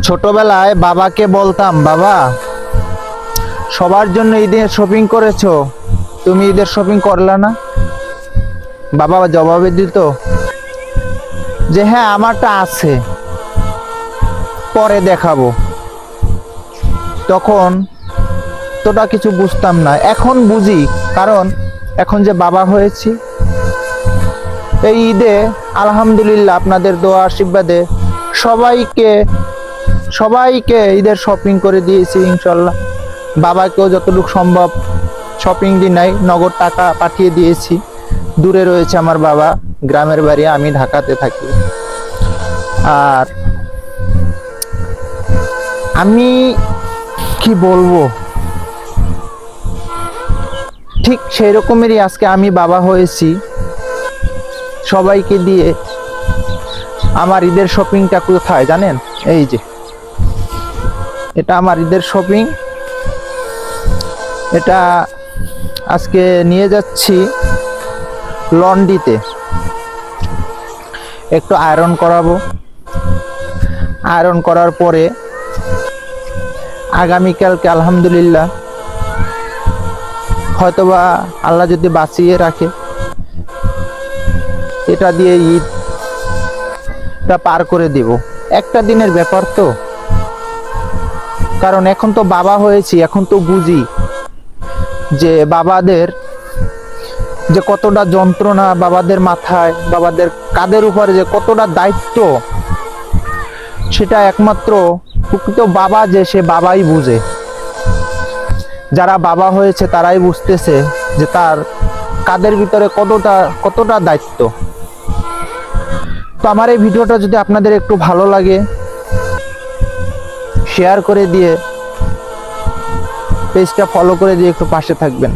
ছোটবেলায় বাবাকে বলতাম, বাবা সবার জন্য ঈদের শপিং করেছো, তুমি ঈদের শপিং করলা না? বাবা জবাবে দিত যে হ্যাঁ আমারটা আছে, পরে দেখাবো। তখন তোটা কিছু বুঝতাম না, এখন বুঝি, কারণ এখন যে বাবা হয়েছি। এই ঈদে আলহামদুলিল্লাহ আপনাদের দোয়া আশীর্বাদে সবাইকে ঈদের শপিং করে দিয়েছি ইনশাল্লাহ। বাবাকেও যতটুকু সম্ভব শপিং দিই নাই, নগদ টাকা পাঠিয়ে দিয়েছি। দূরে রয়েছে আমার বাবা, গ্রামের বাড়ি, আমি ঢাকাতে থাকি। আর আমি কি বলবো, ঠিক সেই রকমেরই আজকে আমি বাবা হয়েছি। সবাইকে দিয়ে আমার ঈদের শপিংটা কোথায় জানেন? এই যে এটা আমার ঈদের শপিং, এটা আজকে নিয়ে যাচ্ছি লন্ড্রিতে, একটু আয়রন করাবো। আয়রন করার পরে আগামীকালকে আলহামদুলিল্লাহ হয়তোবা আল্লাহ যদি বাঁচিয়ে রাখে, এটা দিয়ে ঈদটা পার করে দিব। একটা দিনের ব্যাপার তো, কারণ এখন তো বাবা হয়েছি, এখন তো বুঝি যে বাবাদের যে কতটা যন্ত্রণা, বাবাদের মাথায়, বাবাদের কাঁধের উপরে যে কতটা দায়িত্ব, সেটা একমাত্র প্রকৃত বাবা যে সে বাবাই বুঝে। যারা বাবা হয়েছে তারাই বুঝতেছে যে তার কাঁধের ভিতরে কতটা দায়িত্ব। তো আমার এই ভিডিওটা যদি আপনাদের একটু ভালো লাগে, শেয়ার করে দিয়ে পেজটা ফলো করে দিয়ে একটু পাশে থাকবেন।